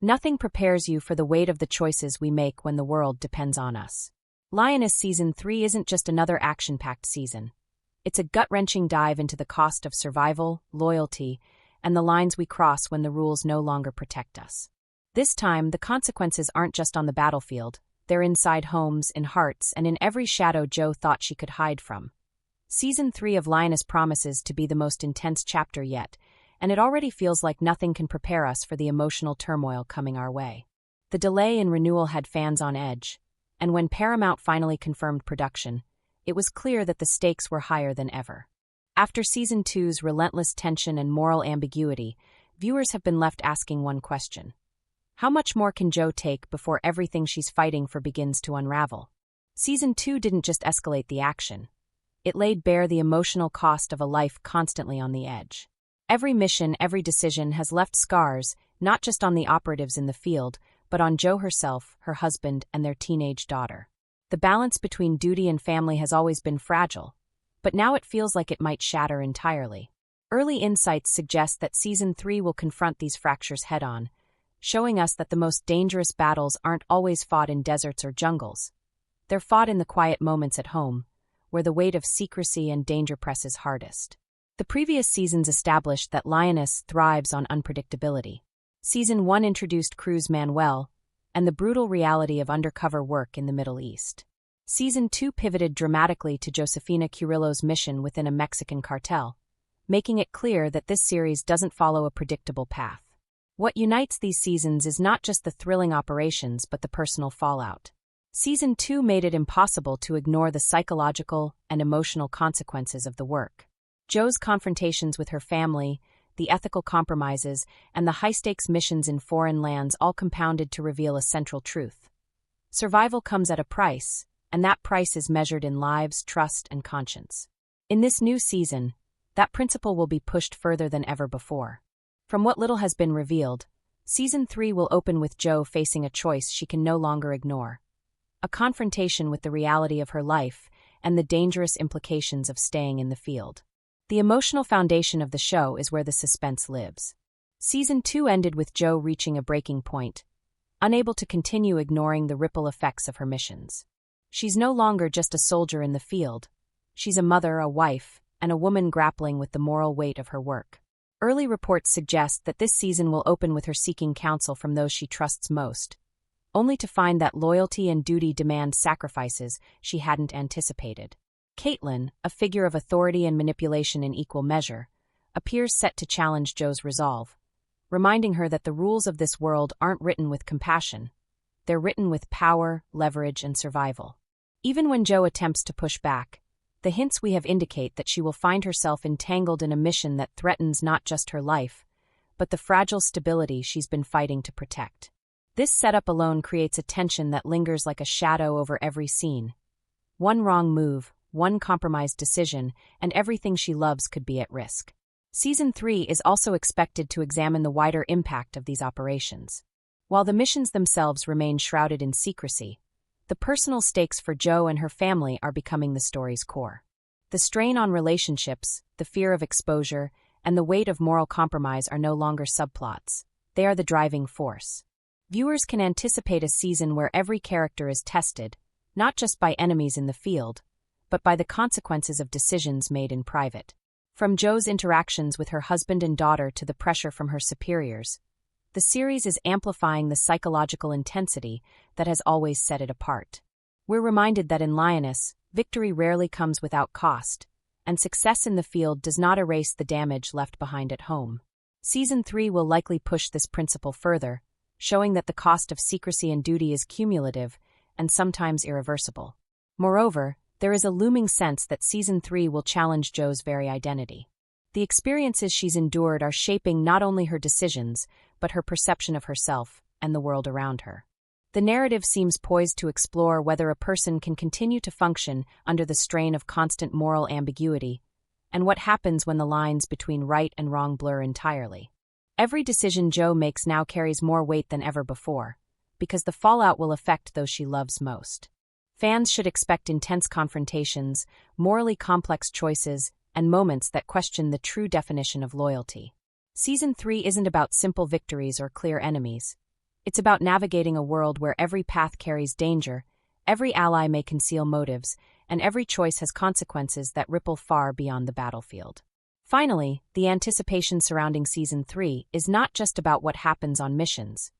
Nothing prepares you for the weight of the choices we make when the world depends on us. Lioness Season 3 isn't just another action-packed season. It's a gut-wrenching dive into the cost of survival, loyalty, and the lines we cross when the rules no longer protect us. This time, the consequences aren't just on the battlefield. They're inside homes, in hearts, and in every shadow Jo thought she could hide from. Season 3 of Lioness promises to be the most intense chapter yet, and it already feels like nothing can prepare us for the emotional turmoil coming our way. The delay in renewal had fans on edge, and when Paramount finally confirmed production, it was clear that the stakes were higher than ever. After Season 2's relentless tension and moral ambiguity, viewers have been left asking one question. How much more can Jo take before everything she's fighting for begins to unravel? Season 2 didn't just escalate the action. It laid bare the emotional cost of a life constantly on the edge. Every mission, every decision has left scars, not just on the operatives in the field, but on Jo herself, her husband, and their teenage daughter. The balance between duty and family has always been fragile, but now it feels like it might shatter entirely. Early insights suggest that Season 3 will confront these fractures head-on, showing us that the most dangerous battles aren't always fought in deserts or jungles. They're fought in the quiet moments at home, where the weight of secrecy and danger presses hardest. The previous seasons established that Lioness thrives on unpredictability. Season 1 introduced Cruz Manuel and the brutal reality of undercover work in the Middle East. Season 2 pivoted dramatically to Josefina Curillo's mission within a Mexican cartel, making it clear that this series doesn't follow a predictable path. What unites these seasons is not just the thrilling operations but the personal fallout. Season 2 made it impossible to ignore the psychological and emotional consequences of the work. Jo's confrontations with her family, the ethical compromises, and the high-stakes missions in foreign lands all compounded to reveal a central truth. Survival comes at a price, and that price is measured in lives, trust, and conscience. In this new season, that principle will be pushed further than ever before. From what little has been revealed, Season 3 will open with Jo facing a choice she can no longer ignore. A confrontation with the reality of her life and the dangerous implications of staying in the field. The emotional foundation of the show is where the suspense lives. Season 2 ended with Jo reaching a breaking point, unable to continue ignoring the ripple effects of her missions. She's no longer just a soldier in the field. She's a mother, a wife, and a woman grappling with the moral weight of her work. Early reports suggest that this season will open with her seeking counsel from those she trusts most, only to find that loyalty and duty demand sacrifices she hadn't anticipated. Caitlin, a figure of authority and manipulation in equal measure, appears set to challenge Jo's resolve, reminding her that the rules of this world aren't written with compassion. They're written with power, leverage, and survival. Even when Jo attempts to push back, the hints we have indicate that she will find herself entangled in a mission that threatens not just her life, but the fragile stability she's been fighting to protect. This setup alone creates a tension that lingers like a shadow over every scene. One wrong move, one compromised decision, and everything she loves could be at risk. Season 3 is also expected to examine the wider impact of these operations. While the missions themselves remain shrouded in secrecy, the personal stakes for Jo and her family are becoming the story's core. The strain on relationships, the fear of exposure, and the weight of moral compromise are no longer subplots. They are the driving force. Viewers can anticipate a season where every character is tested, not just by enemies in the field, but by the consequences of decisions made in private. From Jo's interactions with her husband and daughter to the pressure from her superiors, the series is amplifying the psychological intensity that has always set it apart. We're reminded that in Lioness, victory rarely comes without cost, and success in the field does not erase the damage left behind at home. Season 3 will likely push this principle further, showing that the cost of secrecy and duty is cumulative and sometimes irreversible. Moreover, there is a looming sense that Season 3 will challenge Jo's very identity. The experiences she's endured are shaping not only her decisions, but her perception of herself and the world around her. The narrative seems poised to explore whether a person can continue to function under the strain of constant moral ambiguity, and what happens when the lines between right and wrong blur entirely. Every decision Jo makes now carries more weight than ever before, because the fallout will affect those she loves most. Fans should expect intense confrontations, morally complex choices, and moments that question the true definition of loyalty. Season 3 isn't about simple victories or clear enemies. It's about navigating a world where every path carries danger, every ally may conceal motives, and every choice has consequences that ripple far beyond the battlefield. Finally, the anticipation surrounding Season 3 is not just about what happens on missions.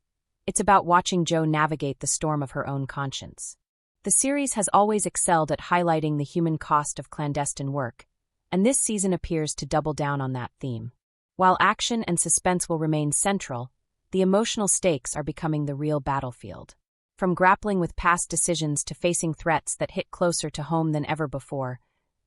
It's about watching Jo navigate the storm of her own conscience. The series has always excelled at highlighting the human cost of clandestine work, and this season appears to double down on that theme. While action and suspense will remain central, the emotional stakes are becoming the real battlefield. From grappling with past decisions to facing threats that hit closer to home than ever before,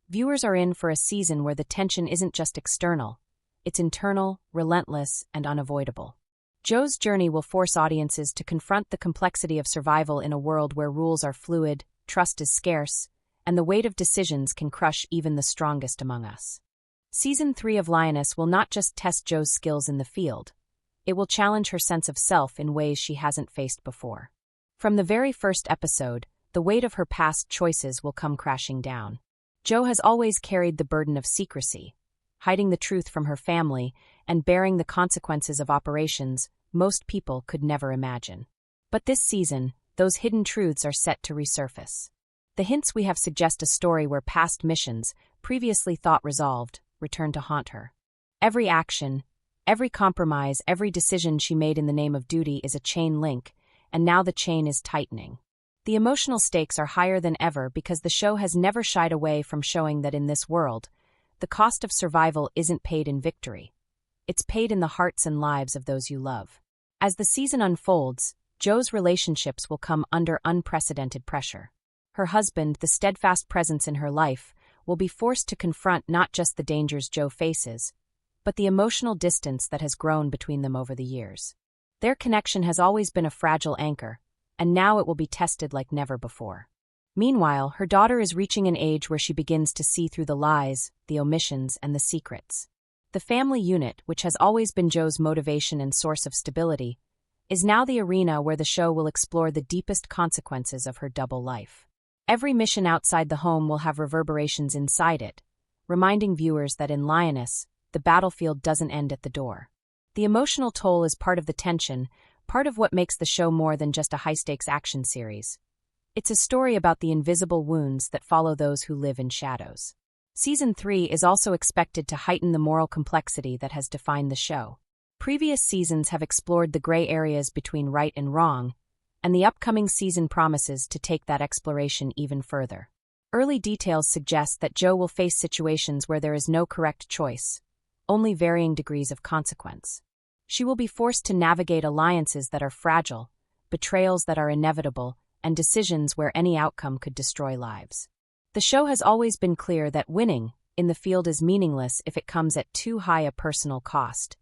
viewers are in for a season where the tension isn't just external, it's internal, relentless, and unavoidable. Jo's journey will force audiences to confront the complexity of survival in a world where rules are fluid, trust is scarce, and the weight of decisions can crush even the strongest among us. Season 3 of Lioness will not just test Jo's skills in the field, it will challenge her sense of self in ways she hasn't faced before. From the very first episode, the weight of her past choices will come crashing down. Jo has always carried the burden of secrecy, hiding the truth from her family and bearing the consequences of operations most people could never imagine. But this season, those hidden truths are set to resurface. The hints we have suggest a story where past missions, previously thought resolved, return to haunt her. Every action, every compromise, every decision she made in the name of duty is a chain link, and now the chain is tightening. The emotional stakes are higher than ever because the show has never shied away from showing that in this world, the cost of survival isn't paid in victory. It's paid in the hearts and lives of those you love. As the season unfolds, Jo's relationships will come under unprecedented pressure. Her husband, the steadfast presence in her life, will be forced to confront not just the dangers Jo faces, but the emotional distance that has grown between them over the years. Their connection has always been a fragile anchor, and now it will be tested like never before. Meanwhile, her daughter is reaching an age where she begins to see through the lies, the omissions, and the secrets. The family unit, which has always been Jo's motivation and source of stability, is now the arena where the show will explore the deepest consequences of her double life. Every mission outside the home will have reverberations inside it, reminding viewers that in Lioness, the battlefield doesn't end at the door. The emotional toll is part of the tension, part of what makes the show more than just a high-stakes action series. It's a story about the invisible wounds that follow those who live in shadows. Season 3 is also expected to heighten the moral complexity that has defined the show. Previous seasons have explored the gray areas between right and wrong, and the upcoming season promises to take that exploration even further. Early details suggest that Jo will face situations where there is no correct choice, only varying degrees of consequence. She will be forced to navigate alliances that are fragile, betrayals that are inevitable, and decisions where any outcome could destroy lives. The show has always been clear that winning in the field is meaningless if it comes at too high a personal cost,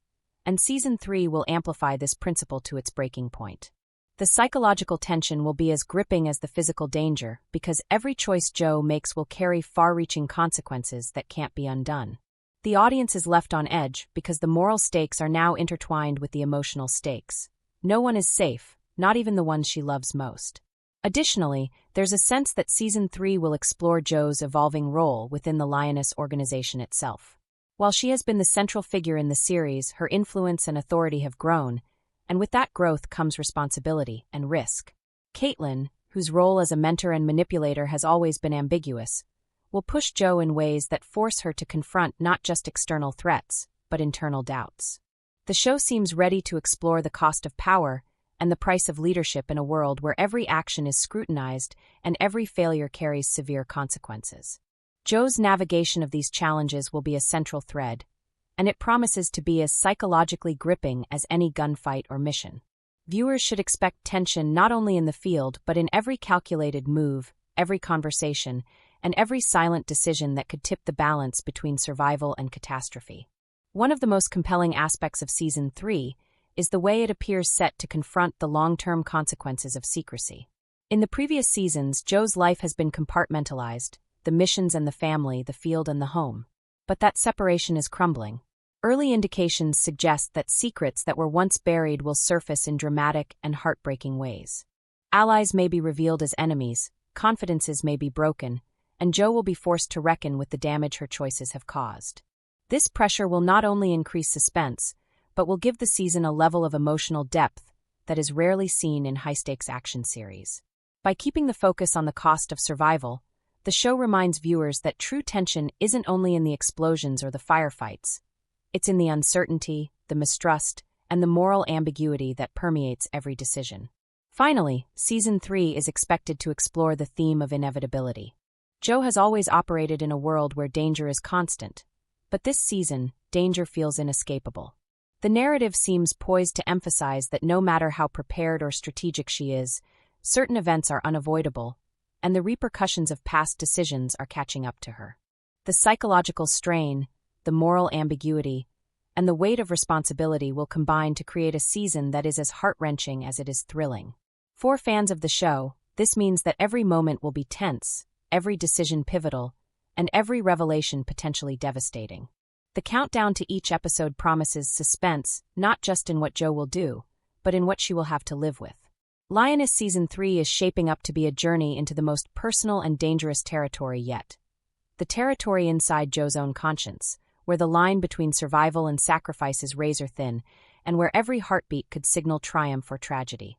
and Season 3 will amplify this principle to its breaking point. The psychological tension will be as gripping as the physical danger because every choice Jo makes will carry far-reaching consequences that can't be undone. The audience is left on edge because the moral stakes are now intertwined with the emotional stakes. No one is safe, not even the ones she loves most. Additionally, there's a sense that Season 3 will explore Jo's evolving role within the Lioness organization itself. While she has been the central figure in the series, her influence and authority have grown, and with that growth comes responsibility and risk. Caitlin, whose role as a mentor and manipulator has always been ambiguous, will push Jo in ways that force her to confront not just external threats, but internal doubts. The show seems ready to explore the cost of power and the price of leadership in a world where every action is scrutinized and every failure carries severe consequences. Jo's navigation of these challenges will be a central thread, and it promises to be as psychologically gripping as any gunfight or mission. Viewers should expect tension not only in the field but in every calculated move, every conversation, and every silent decision that could tip the balance between survival and catastrophe. One of the most compelling aspects of Season 3 is the way it appears set to confront the long-term consequences of secrecy. In the previous seasons, Jo's life has been compartmentalized, the missions and the family, the field and the home. But that separation is crumbling. Early indications suggest that secrets that were once buried will surface in dramatic and heartbreaking ways. Allies may be revealed as enemies, confidences may be broken, and Jo will be forced to reckon with the damage her choices have caused. This pressure will not only increase suspense, but will give the season a level of emotional depth that is rarely seen in high-stakes action series. By keeping the focus on the cost of survival, the show reminds viewers that true tension isn't only in the explosions or the firefights. It's in the uncertainty, the mistrust, and the moral ambiguity that permeates every decision. Finally, Season 3 is expected to explore the theme of inevitability. Joe has always operated in a world where danger is constant, but this season, danger feels inescapable. The narrative seems poised to emphasize that no matter how prepared or strategic she is, certain events are unavoidable, and the repercussions of past decisions are catching up to her. The psychological strain, the moral ambiguity, and the weight of responsibility will combine to create a season that is as heart-wrenching as it is thrilling. For fans of the show, this means that every moment will be tense, every decision pivotal, and every revelation potentially devastating. The countdown to each episode promises suspense, not just in what Joe will do, but in what she will have to live with. Lioness Season 3 is shaping up to be a journey into the most personal and dangerous territory yet. The territory inside Joe's own conscience, where the line between survival and sacrifice is razor-thin, and where every heartbeat could signal triumph or tragedy.